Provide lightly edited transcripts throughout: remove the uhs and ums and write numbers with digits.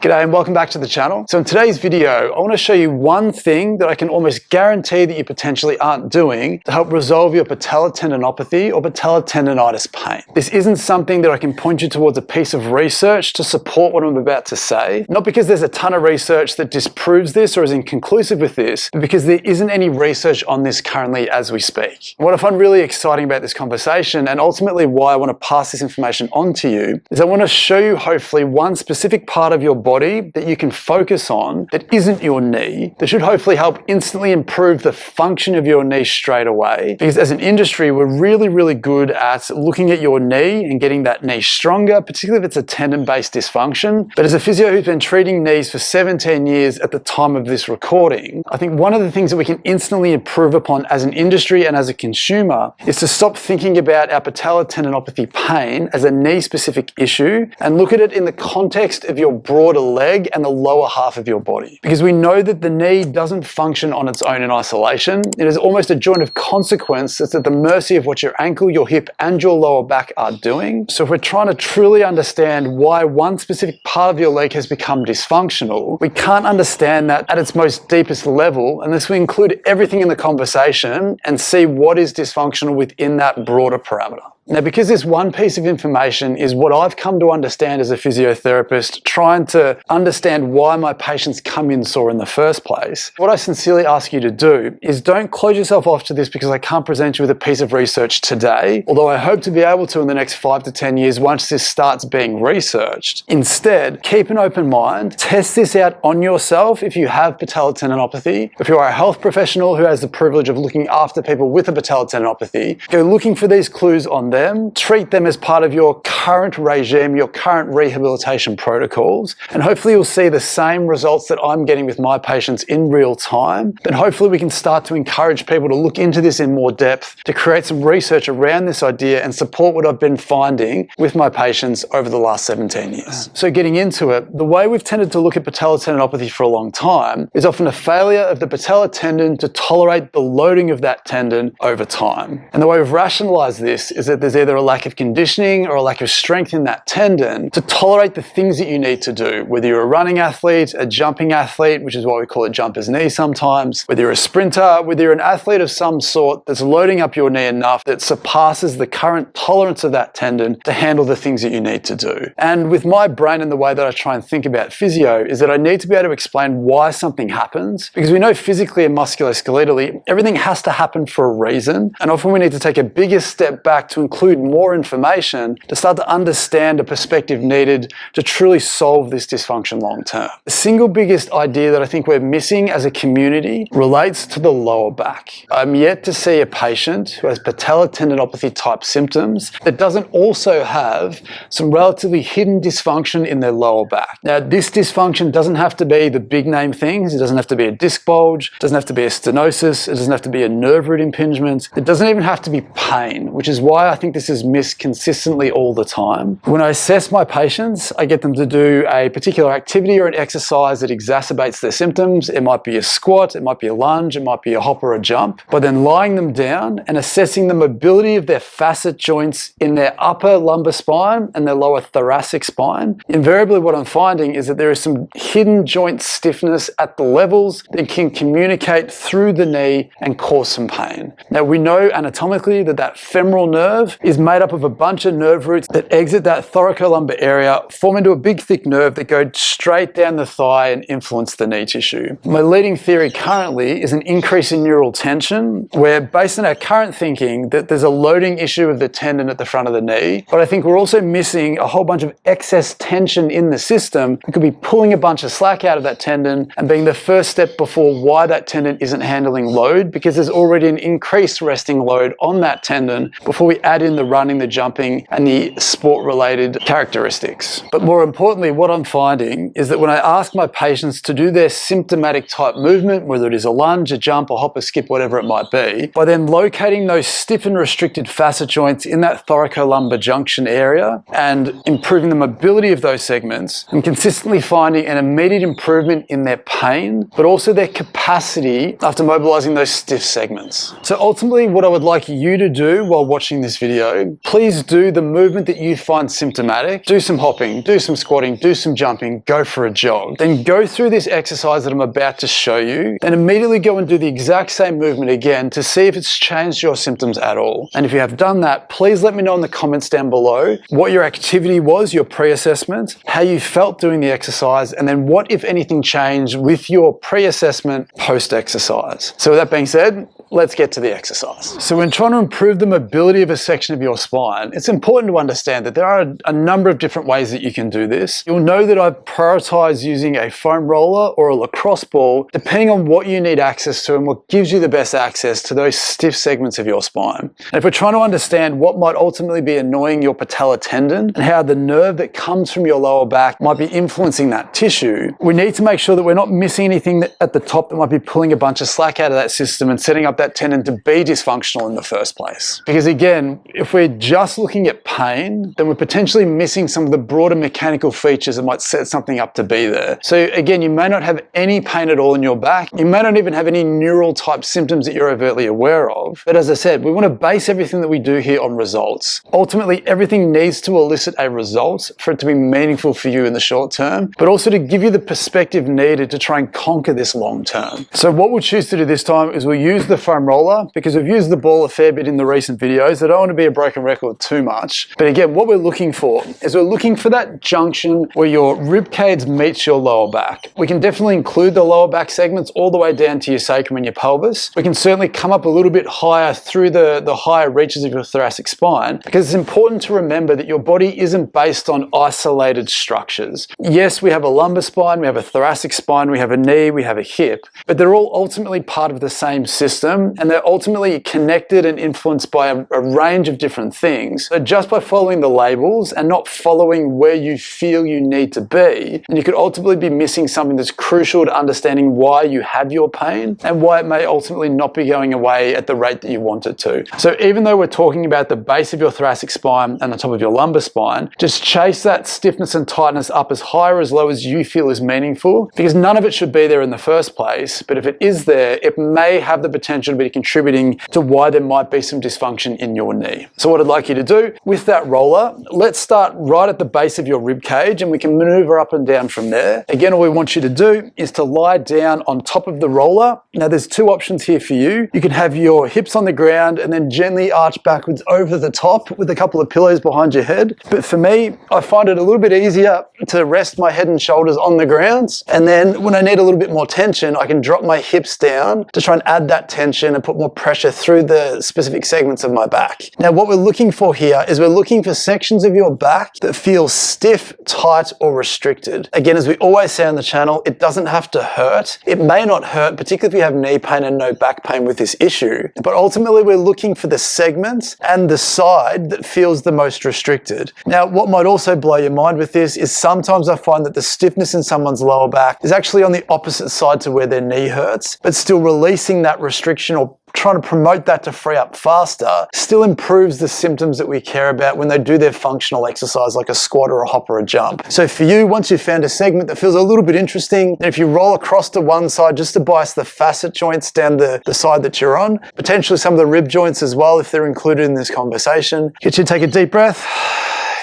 G'day and welcome back to the channel. So in today's video, I want to show you one thing that I can almost guarantee that you potentially aren't doing to help resolve your patellar tendinopathy or patellar tendonitis pain. This isn't something that I can point you towards a piece of research to support what I'm about to say, not because there's a ton of research that disproves this or is inconclusive with this, but because there isn't any research on this currently as we speak. What I find really exciting about this conversation, and ultimately why I want to pass this information on to you, is I want to show you hopefully one specific part of your body that you can focus on that isn't your knee, that should hopefully help instantly improve the function of your knee straight away. Because as an industry, we're really good at looking at your knee and getting that knee stronger, particularly if it's a tendon-based dysfunction. But as a physio who's been treating knees for 17 years at the time of this recording, I think one of the things that we can instantly improve upon as an industry and as a consumer is to stop thinking about our patellar tendinopathy pain as a knee-specific issue and look at it in the context of your broader leg and the lower half of your body. Because we know that the knee doesn't function on its own in isolation. It is almost a joint of consequence that's at the mercy of what your ankle, your hip, and your lower back are doing. So if we're trying to truly understand why one specific part of your leg has become dysfunctional, we can't understand that at its most deepest level unless we include everything in the conversation and see what is dysfunctional within that broader parameter. Now, because this one piece of information is what I've come to understand as a physiotherapist, trying to understand why my patients come in sore in the first place, what I sincerely ask you to do is don't close yourself off to this because I can't present you with a piece of research today, although I hope to be able to in the next 5 to 10 years once this starts being researched. Instead, keep an open mind, test this out on yourself if you have patellar tendinopathy. If you are a health professional who has the privilege of looking after people with a patellar tendinopathy, go looking for these clues on them, treat them as part of your current regime, your current rehabilitation protocols, and hopefully you'll see the same results that I'm getting with my patients in real time. Then hopefully we can start to encourage people to look into this in more depth, to create some research around this idea and support what I've been finding with my patients over the last 17 years. So getting into it, the way we've tended to look at patellar tendinopathy for a long time is often a failure of the patellar tendon to tolerate the loading of that tendon over time. And the way we've rationalized this is that there's either a lack of conditioning or a lack of strength in that tendon to tolerate the things that you need to do, whether you're a running athlete, a jumping athlete, which is why we call it jumper's knee sometimes, whether you're a sprinter, whether you're an athlete of some sort that's loading up your knee enough that surpasses the current tolerance of that tendon to handle the things that you need to do. And with my brain and the way that I try and think about physio is that I need to be able to explain why something happens, because we know physically and musculoskeletally, everything has to happen for a reason. And often we need to take a bigger step back to include more information to start to understand a perspective needed to truly solve this dysfunction long term. The single biggest idea that I think we're missing as a community relates to the lower back. I'm yet to see a patient who has patellar tendinopathy type symptoms that doesn't also have some relatively hidden dysfunction in their lower back. Now, this dysfunction doesn't have to be the big name things. It doesn't have to be a disc bulge. It doesn't have to be a stenosis. It doesn't have to be a nerve root impingement. It doesn't even have to be pain, which is why I think this is missed consistently all the time. When I assess my patients, I get them to do a particular activity or an exercise that exacerbates their symptoms. It might be a squat, it might be a lunge, it might be a hop or a jump. But then lying them down and assessing the mobility of their facet joints in their upper lumbar spine and their lower thoracic spine, invariably what I'm finding is that there is some hidden joint stiffness at the levels that can communicate through the knee and cause some pain. Now, we know anatomically that that femoral nerve is made up of a bunch of nerve roots that exit that thoracolumbar area, form into a big thick nerve that go straight down the thigh and influence the knee tissue. My leading theory currently is an increase in neural tension, where based on our current thinking that there's a loading issue of the tendon at the front of the knee, but I think we're also missing a whole bunch of excess tension in the system that could be pulling a bunch of slack out of that tendon and being the first step before why that tendon isn't handling load, because there's already an increased resting load on that tendon before we add in the running, the jumping, and the sport-related characteristics. But more importantly, what I'm finding is that when I ask my patients to do their symptomatic type movement, whether it is a lunge, a jump, a hop, a skip, whatever it might be, by then locating those stiff and restricted facet joints in that thoracolumbar junction area and improving the mobility of those segments, I'm consistently finding an immediate improvement in their pain, but also their capacity after mobilizing those stiff segments. So ultimately, what I would like you to do while watching this video video, please do the movement that you find symptomatic. Do some hopping, do some squatting, do some jumping, go for a jog. Then go through this exercise that I'm about to show you, then immediately go and do the exact same movement again to see if it's changed your symptoms at all. And if you have done that, please let me know in the comments down below what your activity was, your pre-assessment, how you felt doing the exercise, and then what, if anything, changed with your pre-assessment post-exercise. So with that being said, let's get to the exercise. So when trying to improve the mobility of a section of your spine, it's important to understand that there are a number of different ways that you can do this. You'll know that I prioritize using a foam roller or a lacrosse ball, depending on what you need access to and what gives you the best access to those stiff segments of your spine. And if we're trying to understand what might ultimately be annoying your patellar tendon and how the nerve that comes from your lower back might be influencing that tissue, we need to make sure that we're not missing anything at the top that might be pulling a bunch of slack out of that system and setting up that tendon to be dysfunctional in the first place. Because again, if we're just looking at pain, then we're potentially missing some of the broader mechanical features that might set something up to be there. So again, you may not have any pain at all in your back. You may not even have any neural type symptoms that you're overtly aware of. But as I said, we want to base everything that we do here on results. Ultimately, everything needs to elicit a result for it to be meaningful for you in the short term, but also to give you the perspective needed to try and conquer this long term. So what we'll choose to do this time is we'll use the foam roller, because we've used the ball a fair bit in the recent videos. I don't want to be a broken record too much. But again, what we're looking for is we're looking for that junction where your rib cage meets your lower back. We can definitely include the lower back segments all the way down to your sacrum and your pelvis. We can certainly come up a little bit higher through the higher reaches of your thoracic spine, because it's important to remember that your body isn't based on isolated structures. Yes, we have a lumbar spine, we have a thoracic spine, we have a knee, we have a hip, but they're all ultimately part of the same system, and they're ultimately connected and influenced by a range of different things. So just by following the labels and not following where you feel you need to be, and you could ultimately be missing something that's crucial to understanding why you have your pain and why it may ultimately not be going away at the rate that you want it to. So even though we're talking about the base of your thoracic spine and the top of your lumbar spine, just chase that stiffness and tightness up as high or as low as you feel is meaningful, because none of it should be there in the first place. But if it is there, it may have the potential to be contributing to why there might be some dysfunction in your knee. So what I'd like you to do with that roller, let's start right at the base of your rib cage and we can maneuver up and down from there. Again, all we want you to do is to lie down on top of the roller. Now there's two options here for you. You can have your hips on the ground and then gently arch backwards over the top with a couple of pillows behind your head. But for me, I find it a little bit easier to rest my head and shoulders on the ground. And then when I need a little bit more tension, I can drop my hips down to try and add that tension and put more pressure through the specific segments of my back. Now what we're looking for here is we're looking for sections of your back that feel stiff, tight, or restricted. Again, as we always say on the channel, it doesn't have to hurt. It may not hurt, particularly if you have knee pain and no back pain with this issue, but ultimately we're looking for the segment and the side that feels the most restricted. Now what might also blow your mind with this is sometimes I find that the stiffness in someone's lower back is actually on the opposite side to where their knee hurts, but still releasing that restriction or trying to promote that to free up faster still improves the symptoms that we care about when they do their functional exercise like a squat or a hop or a jump. So for you, once you've found a segment that feels a little bit interesting, if you roll across to one side just to bias the facet joints down the side that you're on, potentially some of the rib joints as well if they're included in this conversation, get you to take a deep breath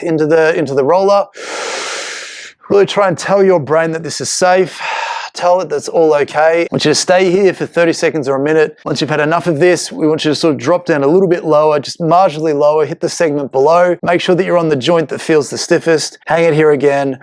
into the roller. Really try and tell your brain that this is safe. Tell it that's all okay. I want you to stay here for 30 seconds or a minute. Once you've had enough of this, we want you to sort of drop down a little bit lower, just marginally lower, hit the segment below. Make sure that you're on the joint that feels the stiffest. Hang it here again.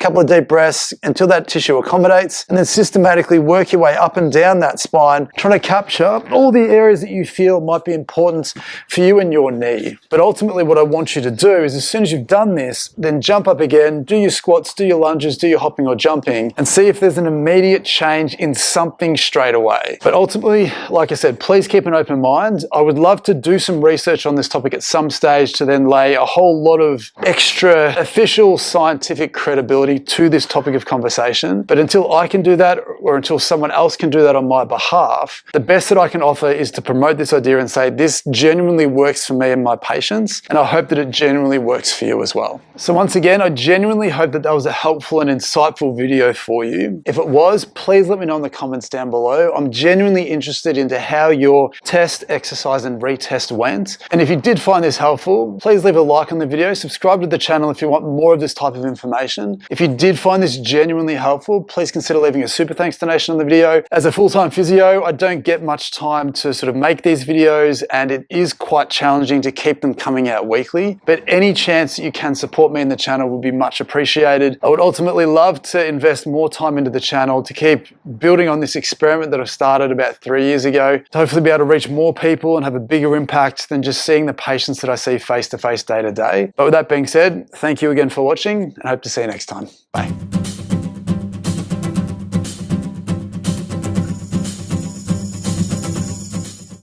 Couple of deep breaths until that tissue accommodates, and then systematically work your way up and down that spine, trying to capture all the areas that you feel might be important for you and your knee. But ultimately what I want you to do is as soon as you've done this, then jump up again, do your squats, do your lunges, do your hopping or jumping, and see if there's an immediate change in something straight away. But ultimately, like I said, please keep an open mind. I would love to do some research on this topic at some stage to then lay a whole lot of extra official scientific credibility accountability to this topic of conversation. But until I can do that, or until someone else can do that on my behalf, the best that I can offer is to promote this idea and say, this genuinely works for me and my patients, and I hope that it genuinely works for you as well. So once again, I genuinely hope that that was a helpful and insightful video for you. If it was, please let me know in the comments down below. I'm genuinely interested into how your test, exercise, and retest went. And if you did find this helpful, please leave a like on the video, subscribe to the channel if you want more of this type of information. If you did find this genuinely helpful, please consider leaving a super thanks donation on the video. As a full-time physio, I don't get much time to sort of make these videos, and it is quite challenging to keep them coming out weekly. But any chance that you can support me in the channel would be much appreciated. I would ultimately love to invest more time into the channel to keep building on this experiment that I started about 3 years ago, to hopefully be able to reach more people and have a bigger impact than just seeing the patients that I see face to face day to day. But with that being said, thank you again for watching, and I hope to see you next time. Bye.